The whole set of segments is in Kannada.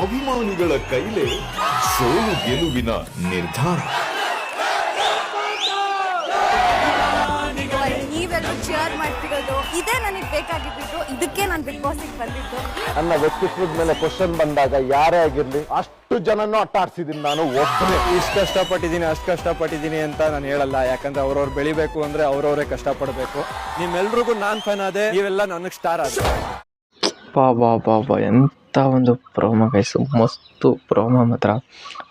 ಅಭಿಮಾನಿಗಳ ಕೈಲೇ ಸೋಲು ಗೆಲುವಿನ ನಿರ್ಧಾರ. ನೀವೆಲ್ಲರೂ ಚೇರ್ ಮಾಡ್ತಿರೋದು ಇದೇ ನನಗೆ ಬೇಕಾಗಿದ್ದು. ಇದಕ್ಕೆ ನಾನು ಬಿಗ್ ಬಾಸ್ ಬಂದಿದ್ದು. ನನ್ನ ವ್ಯಕ್ತಿತ್ವದ ಮೇಲೆ ಕ್ವಶನ್ ಬಂದಾಗ ಯಾರೇ ಆಗಿರ್ಲಿ ಅಷ್ಟು ಜನನು ಅಟ್ಟಾಡ್ಸಿದೀನಿ ನಾನು ಒಬ್ಬನೇ. ಇಷ್ಟು ಕಷ್ಟಪಟ್ಟಿದ್ದೀನಿ ಅಷ್ಟು ಕಷ್ಟಪಟ್ಟಿದ್ದೀನಿ ಅಂತ ನಾನು ಹೇಳಲ್ಲ. ಯಾಕಂದ್ರೆ ಅವ್ರವ್ರು ಬೆಳಿಬೇಕು ಅಂದ್ರೆ ಅವ್ರವರೇ ಕಷ್ಟಪಡಬೇಕು. ನಿಮ್ಮೆಲ್ರಿಗೂ ನಾನು ಫ್ಯಾನ್ ಆದೆ, ನೀವೆಲ್ಲ ನನಗೆ ಸ್ಟಾರ್ ಆದ. ಬಾಬಾ ಎಂಥ ಒಂದು ಪ್ರೋಮೋ ಗೈಸು, ಮಸ್ತು ಪ್ರೋಮೋ ಮಾತ್ರ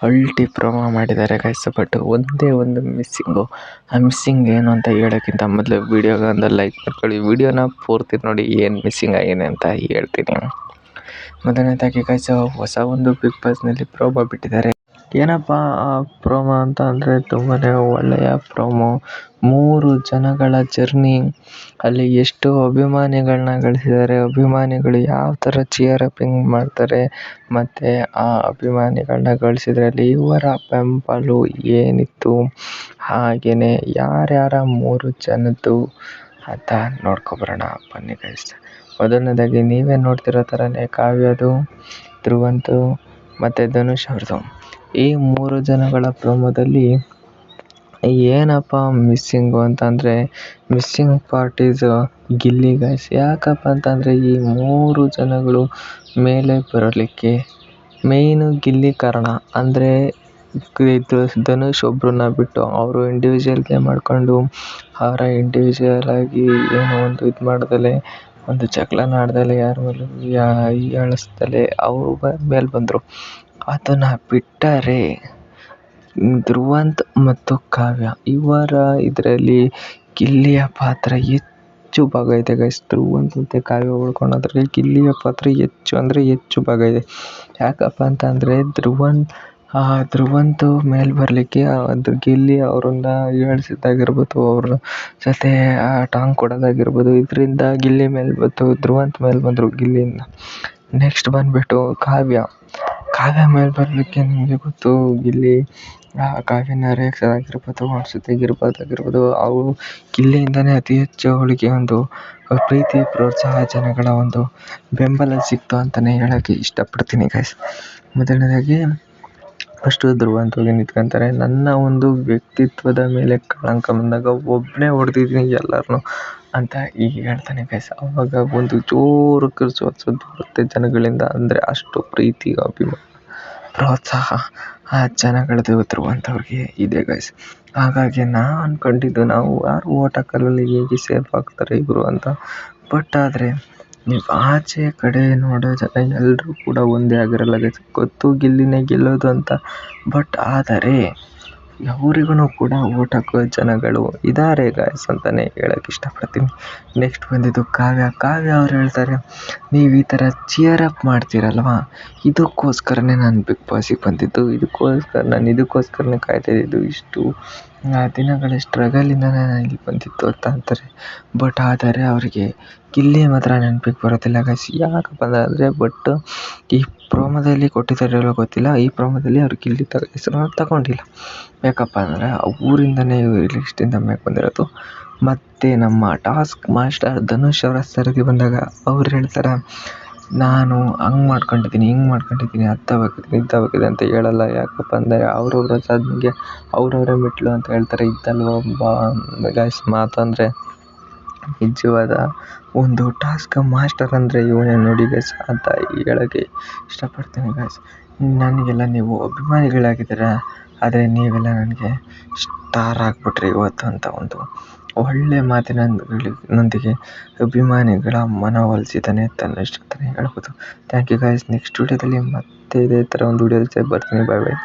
ಅಲ್ಟಿ ಪ್ರೋಮೋ ಮಾಡಿದ್ದಾರೆ ಗೈಸ್. ಬಟ್ ಒಂದೇ ಒಂದು ಮಿಸ್ಸಿಂಗು. ಆ ಮಿಸ್ಸಿಂಗ್ ಏನು ಅಂತ ಹೇಳೋಕ್ಕಿಂತ ಮೊದಲು ವೀಡಿಯೋಗೆ ಒಂದು ಲೈಕ್ ಮಾಡ್ಕೊಳ್ಳಿ. ವೀಡಿಯೋನ ಪೂರ್ತಿ ನೋಡಿ ಏನು ಮಿಸ್ಸಿಂಗ್ ಆಗಿದೆ ಅಂತ ಹೇಳ್ತೀನಿ. ಮೊದಲನೇದಾಗಿ ಗೈಸ್, ಹೊಸ ಒಂದು ಬಿಗ್ ಬಾಸ್ನಲ್ಲಿ ಪ್ರೋಮೋ ಬಿಟ್ಟಿದ್ದಾರೆ. ಏನಪ್ಪ ಆ ಪ್ರೋಮೋ ಅಂತ ಅಂದರೆ ತುಂಬಾ ಒಳ್ಳೆಯ ಪ್ರೋಮೋ. 3 ಜನಗಳ ಜರ್ನಿ, ಅಲ್ಲಿ ಎಷ್ಟು ಅಭಿಮಾನಿಗಳನ್ನ ಗಳಿಸಿದ್ದಾರೆ, ಅಭಿಮಾನಿಗಳು ಯಾವ ಥರ ಚಿಯರ್ ಅಪಿಂಗ್ ಮಾಡ್ತಾರೆ, ಮತ್ತು ಆ ಅಭಿಮಾನಿಗಳನ್ನ ಗಳಿಸಿದ್ರಲ್ಲಿ ಇವರ ಬೆಂಬಲ ಏನಿತ್ತು, ಹಾಗೆಯೇ ಯಾರ್ಯಾರ 3 ಜನದ್ದು ಅಂತ ನೋಡ್ಕೊಬರೋಣ ಬನ್ನಿ ಗೈಸ್. ಮೊದಲನೇದಾಗಿ ನೀವೇ ನೋಡ್ತಿರೋ ಥರನೇ ಕಾವ್ಯದು, ಧ್ರುವಂತು ಮತ್ತು ಧನುಷ್ ಅವ್ರದ್ದು. ಈ 3 ಜನಗಳ ಪ್ರೋಮೋದಲ್ಲಿ ಏನಪ್ಪ ಮಿಸ್ಸಿಂಗು ಅಂತಂದರೆ, missing part is Gilli guys. ಯಾಕಪ್ಪ ಅಂತಂದರೆ ಈ 3 ಜನಗಳು ಮೇಲೆ ಬರಲಿಕ್ಕೆ ಮೇಯ್ನು ಗಿಲ್ಲಿ ಕಾರಣ. ಅಂದರೆ ಧನುಷ್ ಒಬ್ಬರನ್ನ ಬಿಟ್ಟು ಅವರು ಇಂಡಿವಿಜುವಲ್ ಗೇಮ್ ಆಡ್ಕೊಂಡು ಅವರ ಇಂಡಿವಿಜುವಲ್ ಆಗಿ ಏನೋ ಒಂದು ಇದು ಮಾಡ್ದಲೆ, ಒಂದು ಜಗಳನ ಆಡ್ದಲೆ, ಯಾರ ಮೇಲೂ ಹೀಯಾಳಿಸ್ದಲೆ ಅವರು ಮೇಲೆ ಬಂದರು. ಅದನ್ನು ಬಿಟ್ಟರೆ ಧ್ರುವಂತ್ ಮತ್ತು ಕಾವ್ಯ ಇವರ ಇದರಲ್ಲಿ ಗಿಲ್ಲಿಯ ಪಾತ್ರ ಹೆಚ್ಚು ಭಾಗ ಇದೆ ಗೈಸ್. ಧ್ರುವಂತ್ ಮತ್ತು ಕಾವ್ಯ ಉಳ್ಕೊಳ್ಳೋದ್ರಲ್ಲಿ ಗಿಲ್ಲಿಯ ಪಾತ್ರ ಹೆಚ್ಚು ಅಂದರೆ ಹೆಚ್ಚು ಭಾಗ ಇದೆ. ಯಾಕಪ್ಪ ಅಂತ ಅಂದರೆ ಧ್ರುವಂತು ಮೇಲೆ ಬರಲಿಕ್ಕೆ ಅದು ಗಿಲ್ಲಿ ಅವ್ರನ್ನ ಹೀಯಾಳಿಸಿದ್ದಾಗಿರ್ಬೋದು, ಅವ್ರ ಜೊತೆ ಟಾಂಗ್ ಕೊಡೋದಾಗಿರ್ಬೋದು, ಇದರಿಂದ ಗಿಲ್ಲಿ ಮೇಲೆ ಬಂತು, ಧ್ರುವಂತ್ ಮೇಲೆ ಬಂದರು ಗಿಲ್ಲಿಯಿಂದ. ನೆಕ್ಸ್ಟ್ ಬಂದುಬಿಟ್ಟು ಕಾವ್ಯ ಮೇಲೆ ಬರಲಿಕ್ಕೆ ನಿಮಗೆ ಗೊತ್ತು, ಗಿಲ್ಲಿ ಕಾವ್ಯನ ರೇಗಿಸೋದಾಗಿರ್ಬೋದು, ಅನಿಸುತ್ತಾಗಿರ್ಬೋದಾಗಿರ್ಬೋದು, ಅವಳು ಗಿಲ್ಲಿಯಿಂದನೇ ಅತಿ ಹೆಚ್ಚು ಅವಳಿಗೆ ಒಂದು ಪ್ರೀತಿ ಪ್ರೋತ್ಸಾಹ ಜನಗಳ ಒಂದು ಬೆಂಬಲ ಸಿಕ್ತು ಅಂತಲೇ ಹೇಳೋಕ್ಕೆ ಇಷ್ಟಪಡ್ತೀನಿ ಗೈಸ್. ಮೊದಲನೇದಾಗಿ ಫಸ್ಟು ಧ್ರುವಂತ್ ಹೋಗಿ ನಿಂತ್ಕೊಂತಾರೆ. ನನ್ನ ಒಂದು ವ್ಯಕ್ತಿತ್ವದ ಮೇಲೆ ಕಳಂಕ ಬಂದಾಗ ಒಬ್ಬನೇ ಹೊಡೆದಿದ್ದೀನಿ ಎಲ್ಲರನ್ನೂ ಅಂತ ಈಗ ಹೇಳ್ತಾನೆ ಗೈಸ್. ಆವಾಗ ಒಂದು ಜೋರು ಕಿರ್ಚೋದು ಬರುತ್ತೆ ಜನಗಳಿಂದ. ಅಂದರೆ ಅಷ್ಟು ಪ್ರೀತಿ, ಅಭಿಮಾನ, ಪ್ರೋತ್ಸಾಹ ಆ ಜನಗಳದ್ದು ಧ್ರುವಂತ್ ಅವ್ರಿಗೆ ಇದೆ ಗೈಸ್. ಹಾಗಾಗಿ ನಾನು ಅಂದ್ಕೊಂಡಿದ್ದು ನಾವು ಯಾರು ಓಟ್ ಹಾಕಲ್ಲ, ಹೇಗೆ ಸೇಫ್ ಆಗ್ತಾರೆ ಇವರು ಅಂತ. ಬಟ್ ಆದರೆ ನೀವು ಆಚೆ ಕಡೆ ನೋಡೋ ಜನ ಎಲ್ಲರೂ ಕೂಡ ಒಂದೇ ಆಗಿರಲ್ಲ ಗೈಸ್. ಗೊತ್ತು ಗಿಲ್ಲಿನೇ ಗೆಲ್ಲೋದು ಅಂತ, ಬಟ್ ಆದರೆ ಅವರಿಗೂ ಕೂಡ ಓಟ್ ಹಾಕೋ ಜನಗಳು ಇದ್ದಾರೆ ಗಾಯ್ಸ್ ಅಂತಲೇ ಹೇಳೋಕ್ಕೆ ಇಷ್ಟಪಡ್ತೀನಿ. ನೆಕ್ಸ್ಟ್ ಬಂದಿದ್ದು ಕಾವ್ಯ ಅವ್ರು ಹೇಳ್ತಾರೆ, ನೀವು ಈ ಥರ ಚಿಯರ್ ಅಪ್ ಮಾಡ್ತೀರಲ್ವ, ಇದಕ್ಕೋಸ್ಕರನೇ ನಾನು ಬಿಗ್ ಬಾಸಿಗೆ ಬಂದಿದ್ದು, ಇದಕ್ಕೋಸ್ಕರನೇ ಕಾಯ್ತಾಯಿದ್ದು, ಇಷ್ಟು ದಿನಗಳ ಸ್ಟ್ರಗಲಿಂದನೇ ನಾನು ಇಲ್ಲಿ ಬಂದಿದ್ದು ಅಂತ ಅಂತಾರೆ. ಬಟ್ ಆದರೆ ಅವರಿಗೆ ಗಿಲ್ಲಿ ಮಾತ್ರ ನೆನಪಿಗೆ ಬರೋದಿಲ್ಲ ಗೈಸ್. ಯಾಕಪ್ಪ ಅಂದರೆ ಬಟ್ ಈ ಪ್ರೋಮೋದಲ್ಲಿ ಕೊಟ್ಟಿದ್ದಾರೋ ಗೊತ್ತಿಲ್ಲ, ಈ ಪ್ರೋಮೋದಲ್ಲಿ ಅವ್ರು ಗಿಲ್ಲಿ ಹೆಸರನ್ನ ತಗೊಂಡಿಲ್ಲ. ಯಾಕಪ್ಪ ಅಂದರೆ ಊರಿಂದನೇ ಲಿಸ್ಟಿಂದ ಮೇಲೆ ಬಂದಿರೋದು. ಮತ್ತು ನಮ್ಮ ಟಾಸ್ಕ್ ಮಾಸ್ಟರ್ ಧನುಷ್ ಅವರ ಸರದಿ ಬಂದಾಗ ಅವ್ರು ಹೇಳ್ತಾರೆ, ನಾನು ಹಂಗೆ ಮಾಡ್ಕೊಂಡಿದ್ದೀನಿ, ಹಿಂಗೆ ಮಾಡ್ಕೊಂಡಿದ್ದೀನಿ, ಇದ್ದಾಗಿದೆ ಅಂತ ಹೇಳಲ್ಲ. ಯಾಕಪ್ಪ ಅಂದರೆ ಅವ್ರವ್ರ ಸಾಧನೆಗೆ ಅವ್ರವರೇ ಮೆಟ್ಲು ಅಂತ ಹೇಳ್ತಾರೆ. ಇದ್ದಲ್ವ ಒಬ್ಬ ಗೈಸ್ ಮಾತು ಅಂದರೆ ನಿಜವಾದ ಒಂದು ಟಾಸ್ಕ್ ಮಾಸ್ಟರ್ ಅಂದರೆ ಇವನೇ ನೋಡಿ ಗೈಸ್ ಅಂತ ಹೇಳೋಕ್ಕೆ ಇಷ್ಟಪಡ್ತೀನಿ ಗೈಸ್. ನನಗೆಲ್ಲ ನೀವು ಅಭಿಮಾನಿಗಳಾಗಿದ್ದೀರ, ಆದರೆ ನೀವೆಲ್ಲ ನನಗೆ ಸ್ಟಾರ್ ಆಗಿಬಿಟ್ರಿ ಇವತ್ತು ಅಂತ ಒಂದು ಒಳ್ಳೆ ಮಾತಿನೊಂದಿಗೆ ಅಭಿಮಾನಿಗಳ ಮನವೊಲಿಸಿದ್ದಾನೆ ಧನುಷ್ ಅಂತಲೇ ಹೇಳ್ಬೋದು. Thank you guys. ನೆಕ್ಸ್ಟ್ ವಿಡಿಯೋದಲ್ಲಿ ಮತ್ತೆ ಇದೇ ಥರ ಒಂದು ವಿಡಿಯೋ ಜೊತೆ ಬರ್ತೀನಿ. ಬಾಯ್ ಬಾಯ್.